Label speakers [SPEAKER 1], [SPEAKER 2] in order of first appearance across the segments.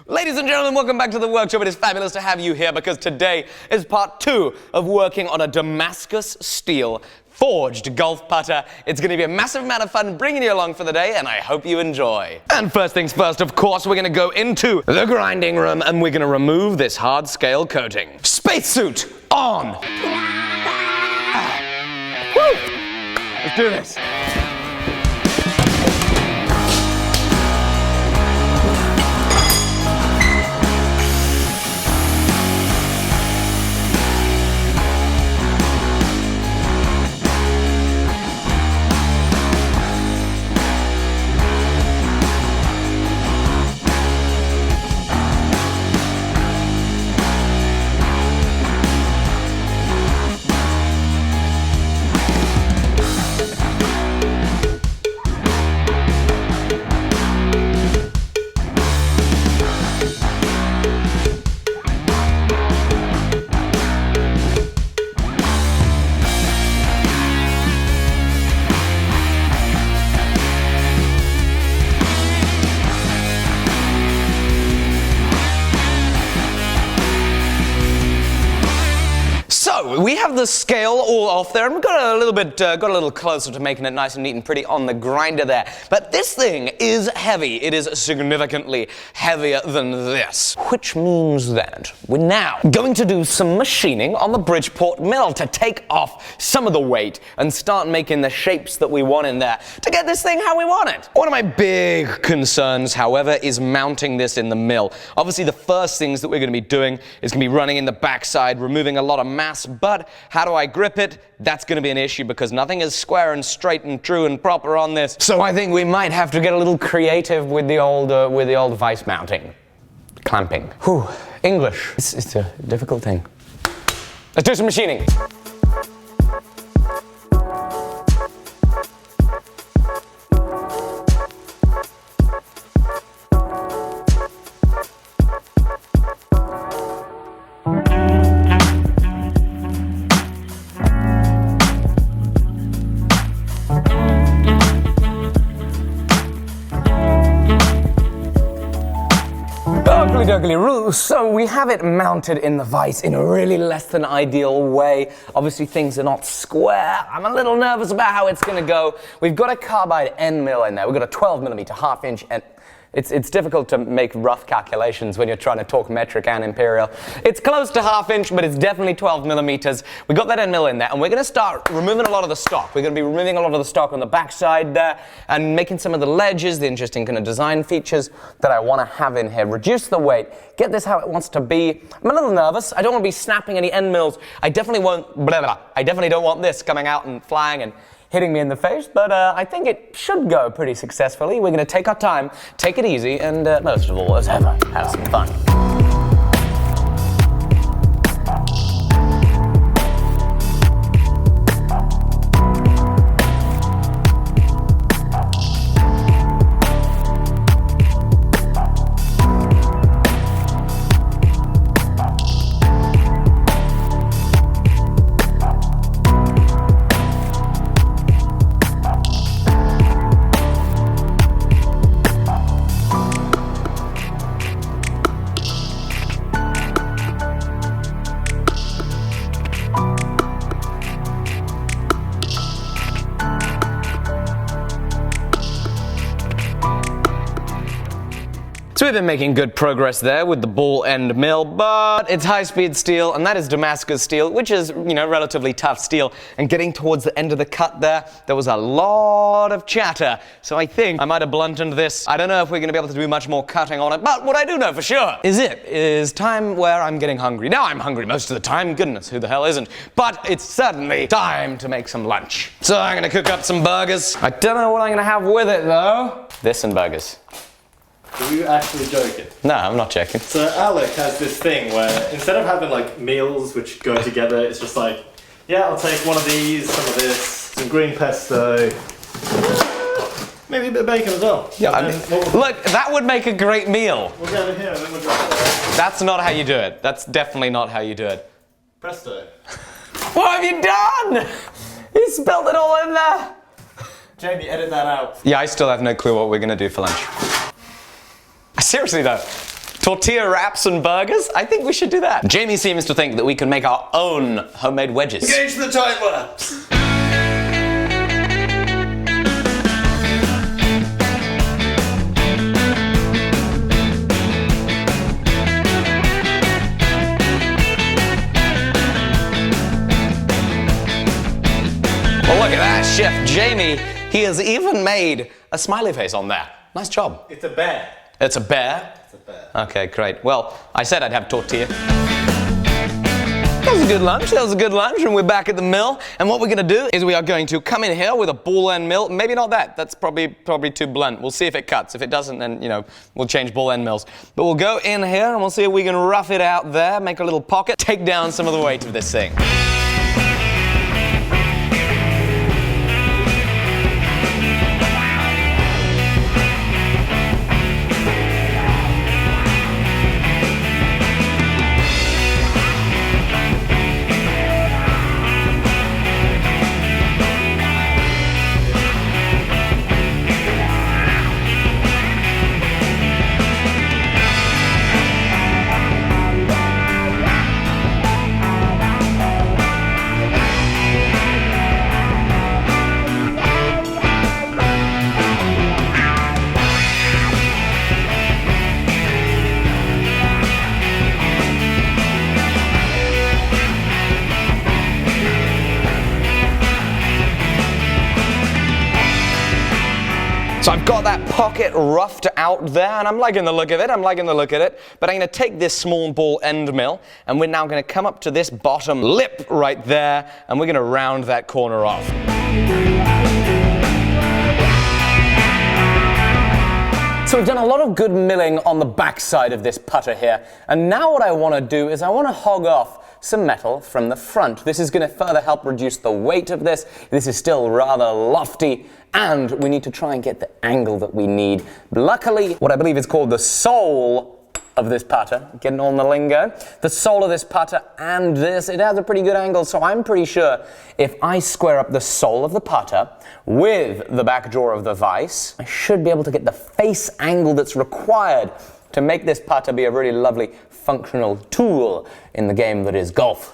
[SPEAKER 1] Ladies and gentlemen, welcome back to the workshop. It is fabulous to have you here because today is part 2 of working on a Damascus steel forged golf putter. It's going to be a massive amount of fun bringing you along for the day, and I hope you enjoy. And first things first, of course, we're going to go into the grinding room and we're going to remove this hard scale coating. Spacesuit on! Woo! Let's do this. We have the scale all off there, and we've got a little closer to making it nice and neat and pretty on the grinder there. But this thing is heavy. It is significantly heavier than this, which means that we're now going to do some machining on the Bridgeport mill to take off some of the weight and start making the shapes that we want in there to get this thing how we want it. One of my big concerns, however, is mounting this in the mill. Obviously, the first things that we're going to be doing is going to be running in the backside, removing a lot of mass. But how do I grip it? That's going to be an issue because nothing is square and straight and true and proper on this. So I think we might have to get a little creative with the old vice mounting, clamping. Whew, English. It's a difficult thing. Let's do some machining. So we have it mounted in the vise in a really less than ideal way. Obviously things are not square. I'm a little nervous about how it's going to go. We've got a carbide end mill in there. We've got a 12mm half inch end. It's difficult to make rough calculations when you're trying to talk metric and imperial. It's close to half inch, but it's definitely 12mm. We got that end mill in there, and we're going to start removing a lot of the stock. We're going to be removing a lot of the stock on the backside there, and making some of the ledges, the interesting kind of design features that I want to have in here. Reduce the weight, get this how it wants to be. I'm a little nervous. I don't want to be snapping any end mills. I definitely don't want this coming out and flying and hitting me in the face, but I think it should go pretty successfully. We're going to take our time, take it easy, and most of all, as ever, have some fun. So we've been making good progress there with the ball end mill, but it's high-speed steel, and that is Damascus steel, which is, relatively tough steel. And getting towards the end of the cut there was a lot of chatter. So I think I might have blunted this. I don't know if we're going to be able to do much more cutting on it, but what I do know for sure is time where I'm getting hungry. Now I'm hungry most of the time, goodness, who the hell isn't? But it's certainly time to make some lunch. So I'm going to cook up some burgers. I don't know what I'm going to have with it, though. This and burgers.
[SPEAKER 2] Are you actually joking?
[SPEAKER 1] No, I'm not joking.
[SPEAKER 2] So Alec has this thing where instead of having like meals which go together, it's just like, yeah, I'll take one of these, some of this, some green pesto, maybe a bit of bacon as well.
[SPEAKER 1] Yeah, look, that would make a great meal.
[SPEAKER 2] We'll get it here and then we'll just...
[SPEAKER 1] That's not how you do it. That's definitely not how you do it.
[SPEAKER 2] Presto.
[SPEAKER 1] What have you done? You spilled it all in there.
[SPEAKER 2] Jamie, edit that out.
[SPEAKER 1] Yeah, I still have no clue what we're going to do for lunch. Seriously though, Tortilla wraps and burgers? I think we should do that. Jamie seems to think that we can make our own homemade wedges.
[SPEAKER 2] Engage the time lapse.
[SPEAKER 1] Well, look at that, Chef Jamie. He has even made a smiley face on there. Nice job.
[SPEAKER 2] It's a bear.
[SPEAKER 1] It's a bear?
[SPEAKER 2] It's a bear.
[SPEAKER 1] Okay, great. Well, I said I'd have tortilla. That was a good lunch. That was a good lunch, and we're back at the mill. And what we're going to do is we are going to come in here with a ball end mill. Maybe not that. That's probably too blunt. We'll see if it cuts. If it doesn't, then, you know, we'll change ball end mills. But we'll go in here and we'll see if we can rough it out there, make a little pocket, take down some of the weight of this thing. So I've got that pocket roughed out there, and I'm liking the look of it, but I'm going to take this small ball end mill, and we're now going to come up to this bottom lip right there, and we're going to round that corner off. So we've done a lot of good milling on the backside of this putter here, and now what I want to do is I want to hog off some metal from the front. This is going to further help reduce the weight of this. This is still rather lofty, and we need to try and get the angle that we need. Luckily, what I believe is called the sole of this putter, getting on the lingo, the sole of this putter and this, it has a pretty good angle, so I'm pretty sure if I square up the sole of the putter with the back jaw of the vise, I should be able to get the face angle that's required to make this putter be a really lovely functional tool in the game that is golf.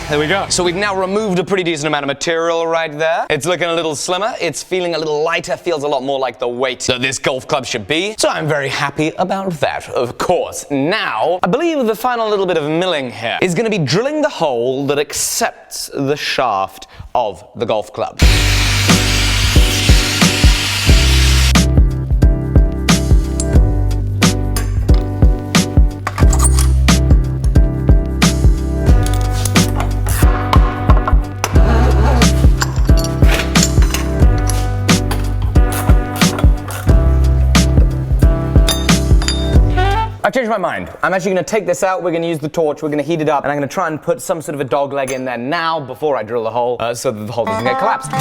[SPEAKER 1] There we go. So we've now removed a pretty decent amount of material right there. It's looking a little slimmer. It's feeling a little lighter. Feels a lot more like the weight that this golf club should be. So I'm very happy about that, of course. Now, I believe the final little bit of milling here is going to be drilling the hole that accepts the shaft of the golf club. I changed my mind. I'm actually going to take this out, we're going to use the torch, we're going to heat it up, and I'm going to try and put some sort of a dog leg in there now before I drill the hole so that the hole doesn't get collapsed.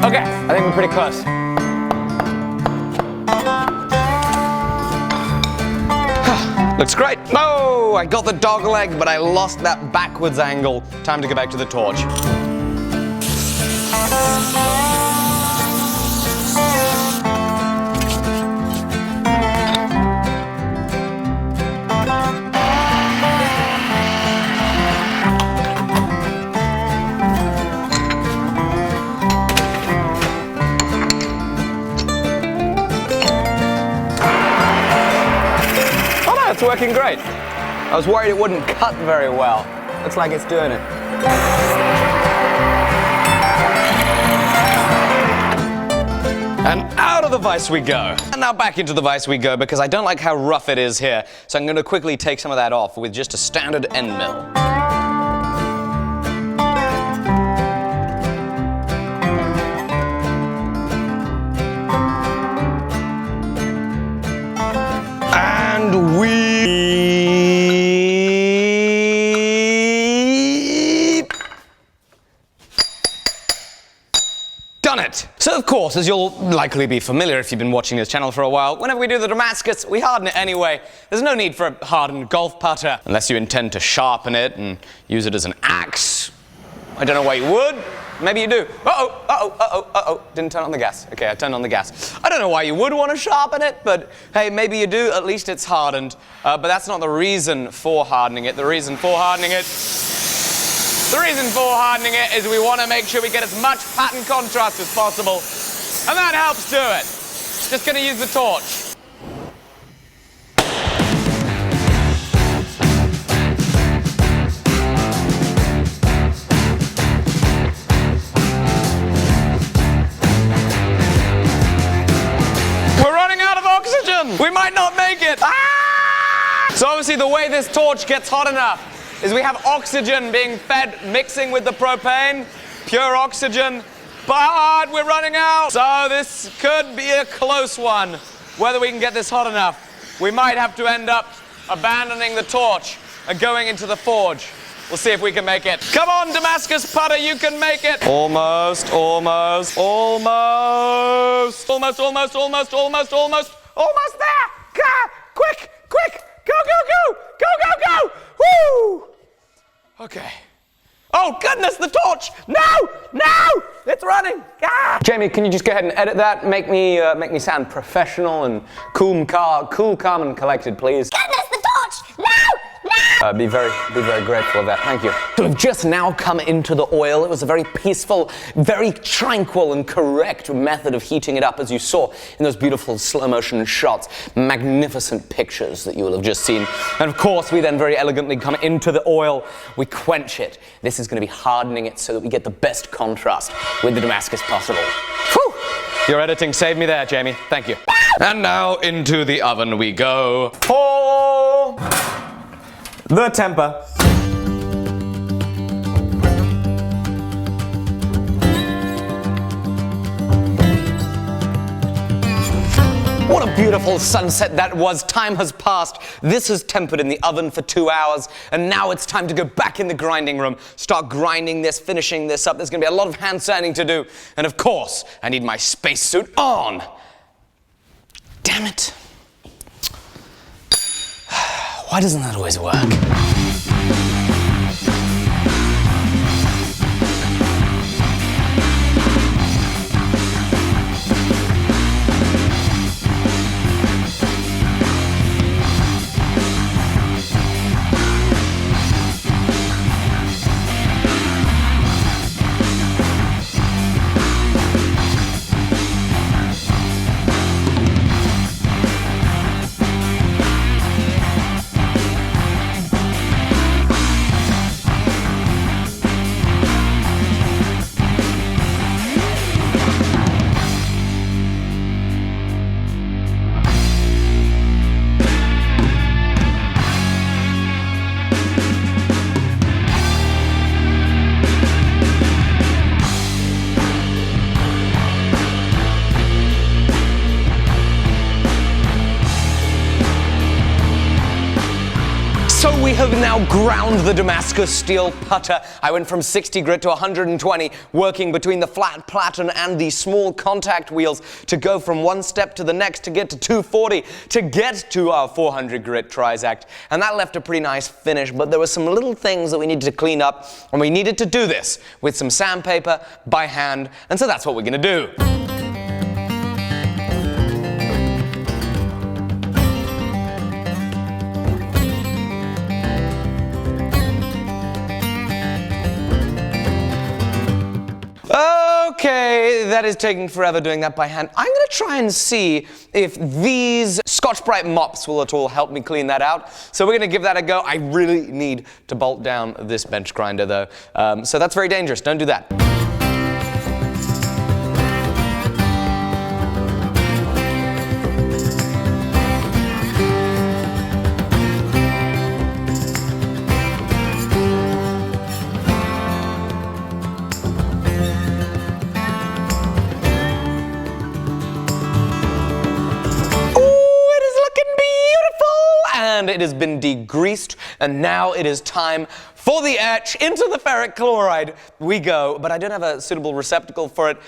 [SPEAKER 1] Okay, I think we're pretty close. Looks great. Oh, I got the dog leg, but I lost that backwards angle. Time to go back to the torch. It's working great. I was worried it wouldn't cut very well. Looks like it's doing it. the vise we go. And now back into the vise we go because I don't like how rough it is here. So I'm going to quickly take some of that off with just a standard end mill. And we done it! So of course, as you'll likely be familiar if you've been watching this channel for a while, whenever we do the Damascus, we harden it anyway. There's no need for a hardened golf putter, unless you intend to sharpen it and use it as an axe. I don't know why you would. Maybe you do. Uh-oh. Didn't turn on the gas. Okay, I turned on the gas. I don't know why you would want to sharpen it, but hey, maybe you do. At least it's hardened. But that's not the reason for hardening it. The reason for hardening it is we want to make sure we get as much pattern contrast as possible. And that helps do it. Just going to use the torch. We might not make it. Ah! So obviously the way this torch gets hot enough is we have oxygen being fed, mixing with the propane, pure oxygen, but we're running out. So this could be a close one, whether we can get this hot enough. We might have to end up abandoning the torch and going into the forge. We'll see if we can make it. Come on, Damascus putter, you can make it. Almost there! Quick! Go! Woo! Okay. Oh goodness, the torch! No! It's running! Ah! Jamie, can you just go ahead and edit that? Make me sound professional and cool, calm, and collected, please.
[SPEAKER 3] Goodness, the torch! No!
[SPEAKER 1] Be very grateful of that. Thank you. So we've just now come into the oil. It was a very peaceful, very tranquil and correct method of heating it up, as you saw in those beautiful slow motion shots. Magnificent pictures that you will have just seen. And of course, we then very elegantly come into the oil. We quench it. This is going to be hardening it so that we get the best contrast with the Damascus possible. Whew! Your editing saved me there, Jamie. Thank you. And now into the oven we go. For the temper. What a beautiful sunset that was. Time has passed. This has tempered in the oven for 2 hours, and now it's time to go back in the grinding room, start grinding this, finishing this up. There's going to be a lot of hand sanding to do, and of course, I need my spacesuit on. Damn it. Why doesn't that always work? We have now ground the Damascus steel putter. I went from 60 grit to 120, working between the flat platen and the small contact wheels to go from one step to the next to get to 240, to get to our 400 grit trisact. And that left a pretty nice finish, but there were some little things that we needed to clean up, and we needed to do this with some sandpaper by hand, and so that's what we're gonna do. Okay, that is taking forever doing that by hand. I'm going to try and see if these Scotch-Brite mops will at all help me clean that out. So we're going to give that a go. I really need to bolt down this bench grinder though. So that's very dangerous. Don't do that. and it has been degreased, and now it is time for the etch. Into the ferric chloride we go, but I don't have a suitable receptacle for it,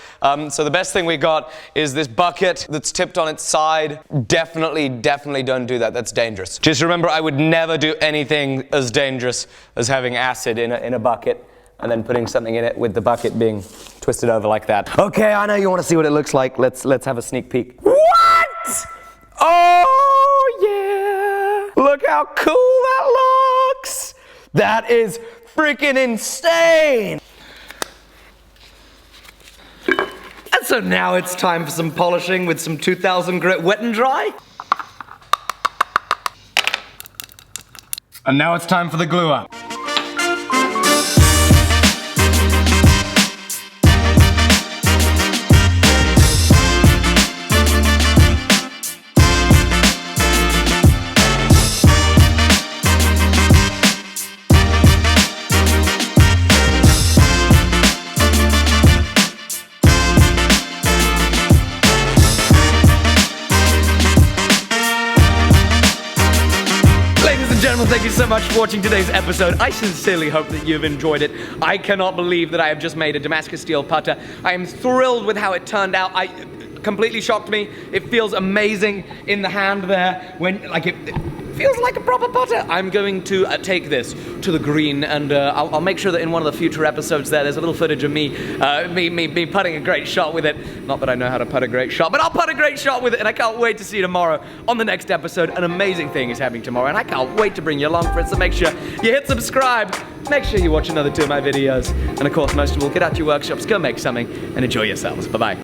[SPEAKER 1] so the best thing we got is this bucket that's tipped on its side. Definitely don't do that. That's dangerous. Just remember, I would never do anything as dangerous as having acid in a bucket and then putting something in it with the bucket being twisted over like that. Okay, I know you want to see what it looks like. Let's have a sneak peek. What? Oh yeah! Look how cool that looks! That is freaking insane! And so now it's time for some polishing with some 2000 grit wet and dry. And now it's time for the glue up. Thank you so much for watching today's episode. I sincerely hope that you've enjoyed it. I cannot believe that I have just made a Damascus steel putter. I am thrilled with how it turned out. It completely shocked me. It feels amazing in the hand there. It feels like a proper putter. I'm going to take this to the green, and I'll make sure that in one of the future episodes there's a little footage of me putting a great shot with it. Not that I know how to putt a great shot, but I'll putt a great shot with it, and I can't wait to see you tomorrow on the next episode. An amazing thing is happening tomorrow, and I can't wait to bring you along for it, so make sure you hit subscribe, make sure you watch another 2 of my videos, and of course, most of all, get out to your workshops, go make something, and enjoy yourselves. Bye-bye.